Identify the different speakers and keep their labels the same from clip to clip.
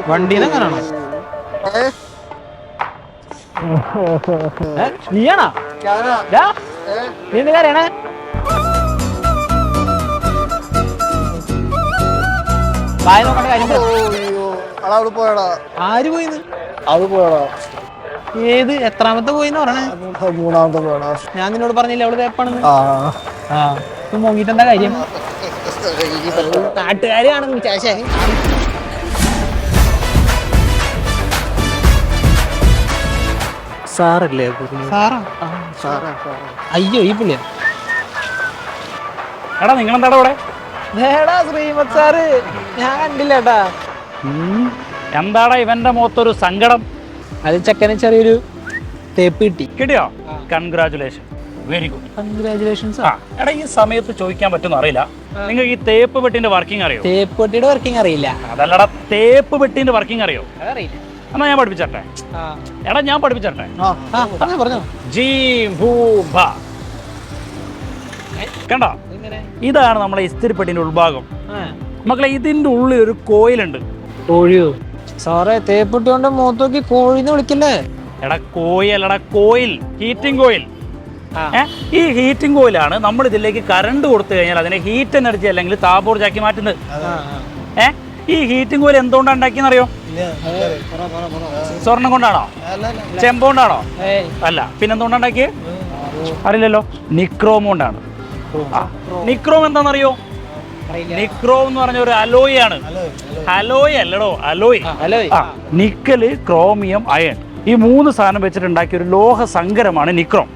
Speaker 1: വണ്ടീനെങ്ങനാണോ നീയാണോ നീ എന്ത് കാര്യണേ വായ നോക്കണ്ട കാര്യം
Speaker 2: പോയടാ.
Speaker 1: ആര് പോയിന്ന്
Speaker 2: അത് പോയടാ.
Speaker 1: ഏത് എത്രാമത്തെ പോയിന്ന് പറയണേ?
Speaker 2: മൂന്നാമത്തെ പോയടാ.
Speaker 1: ഞാൻ നിന്നോട് പറഞ്ഞില്ല അവള് തേപ്പാണെന്ന്.
Speaker 2: ആ
Speaker 1: മോങ്ങിട്ട് എന്താ കാര്യം? നാട്ടുകാര് കാണുന്നു ചാശേ.
Speaker 2: സാറല്ലേ?
Speaker 1: സാറാ? അയ്യോ ഈ പുള്ളിയാ.
Speaker 3: എടാ നിങ്ങളെന്താടാ ഇവിടെ?
Speaker 1: ഏടാ ശ്രീമത് സാറ്, ഞാൻ കണ്ടില്ലേട്ടാ.
Speaker 3: എന്താടാ ഇവന്റെ മുഖത്തൊരു സങ്കടം?
Speaker 1: അത് ചെക്കന് ചെറിയൊരു തേപ്പ് കിട്ടി.
Speaker 3: കിട്ടിയോ? Congratulation, very good.
Speaker 1: കൺഗ്രാചുലേഷൻസ്.
Speaker 3: എടാ ഈ സമയത്ത് ചോദിക്കാൻ പറ്റുമെന്ന് അറിയില്ല, നിങ്ങൾക്ക് ഈ തേപ്പ് പെട്ടിന്റെ വർക്കിംഗ് അറിയോ?
Speaker 1: തേപ്പ് പെട്ടിയുടെ വർക്കിംഗ് അറിയില്ല.
Speaker 3: അതല്ലടാ, തേപ്പ് പെട്ടിന്റെ വർക്കിംഗ് അറിയോ?
Speaker 1: അതറിയില്ല.
Speaker 3: എന്നാ ഞാൻ പഠിപ്പിച്ചട്ടെ. എടാ ഞാൻ പഠിപ്പിച്ചട്ടെ.
Speaker 1: പറഞ്ഞോ.
Speaker 3: ജി ഭൂ ഭ. കണ്ടോ, ഇതാണ് നമ്മളെ ഇസ്തിരിപ്പെട്ടിന്റെ ഉൾഭാഗം. മക്കളെ ഇതിന്റെ ഉള്ളിൽ ഒരു കോയിലുണ്ട്.
Speaker 1: കോഴിയോ? സാറേ തേപ്പിട്ടി കൊണ്ട് മുഖത്തോക്കി കോഴിന്ന് വിളിക്കില്ലേ?
Speaker 3: എടാ കോയിലടാ, കോയിൽ, ഹീറ്റിംഗ് കോയിൽ. ഈ ഹീറ്റിംഗ് കോയിലാണ് നമ്മൾ ഇതിലേക്ക് കറണ്ട് കൊടുത്തു കഴിഞ്ഞാൽ അതിനെ ഹീറ്റ് എനർജി അല്ലെങ്കിൽ താപോർജാക്കി മാറ്റുന്നത്. ഈ ഹീറ്റിംഗ് കോയിൽ എന്തുകൊണ്ടാണ് ഉണ്ടാക്കിയെന്നറിയോ? സ്വർണം കൊണ്ടാണോ? ചെമ്പ് കൊണ്ടാണോ? അല്ല, പിന്നെന്തുകൊണ്ടാണ് ഉണ്ടാക്കിയത്? അറിയില്ലല്ലോ. നിക്രോം കൊണ്ടാണ്. നിക്രോം എന്താണെന്നറിയോ? നിക്രോം എന്ന് പറഞ്ഞ ഒരു അലോയ് ആണ്. അലോയ് അല്ലടോ, അലോയ്. നിക്കല്, ക്രോമിയം, അയൺ, ഈ മൂന്ന് സാധനം വെച്ചിട്ടുണ്ടാക്കിയ ഒരു ലോഹ സങ്കരമാണ് നിക്രോം.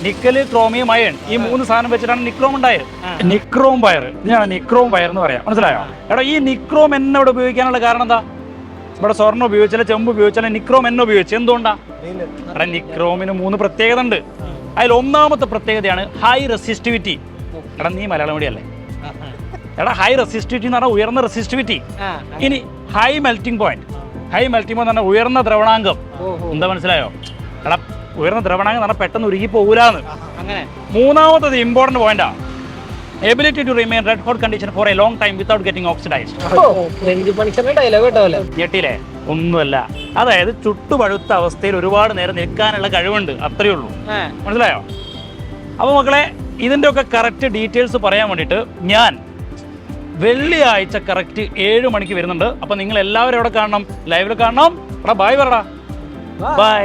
Speaker 3: നിക്കല്, ക്രോമിയം, അയൺ, ഈ മൂന്ന് സാധനം വെച്ചിട്ടാണ് നിക്രോം ഉണ്ടായത്. നിക്രോം വയർ, ഇതിനാണ് നിക്രോം വയർ എന്ന് പറയാം. മനസ്സിലായോ? എടാ ഈ നിക്രോം എന്നെ ഇവിടെ ഉപയോഗിക്കാനുള്ള കാരണം എന്താ? ഇവിടെ സ്വർണ്ണം ഉപയോഗിച്ചാലും ചെമ്പ് ഉപയോഗിച്ചാലും നിക്രോം എന്നെ ഉപയോഗിച്ചു. എന്തുകൊണ്ടാ? എടാ നിക്രോമിന് 3 പ്രത്യേകത ഉണ്ട്. അതിൽ ഒന്നാമത്തെ പ്രത്യേകതയാണ് ഹൈ റെസിസ്റ്റിവിറ്റി. എടാ നീ മലയാളം മീഡിയം. എടാ ഹൈ റെസിസ്റ്റിവിറ്റി എന്ന് പറഞ്ഞാൽ ഉയർന്ന റെസിസ്റ്റിവിറ്റി. ഇനി high melting point. High melting point എന്ന് പറഞ്ഞാൽ ഉയർന്ന ദ്രവണാങ്കം. എന്താ മനസ്സിലായോ? എടാ ഉയർന്ന ദ്രവണാങ്കം എന്ന് പറഞ്ഞാൽ പെട്ടെന്ന് ഉരുകി പോകൂലാന്ന്. മൂന്നാമത്തത് ഇമ്പോർട്ടന്റ് പോയിന്റാ, ability to remain red hot condition for a long time without getting oxidised. ഞെട്ടിയില്ലേ? ഒന്നുമല്ല, അതായത് ചുട്ടുപഴുത്ത അവസ്ഥയിൽ ഒരുപാട് നേരം നിൽക്കാനുള്ള കഴിവുണ്ട്, അത്രയേ ഉള്ളൂ. മനസ്സിലായോ? അപ്പോൾ മക്കളെ, ഇതിൻ്റെ ഒക്കെ കറക്റ്റ് ഡീറ്റെയിൽസ് പറയാൻ വേണ്ടിയിട്ട് ഞാൻ വെള്ളിയാഴ്ച കറക്റ്റ് 7 മണിക്ക് വരുന്നുണ്ട്. അപ്പോൾ നിങ്ങൾ എല്ലാവരും എവിടെ കാണണം? ലൈവിൽ കാണണം. ബൈ പറടാ, ബൈ.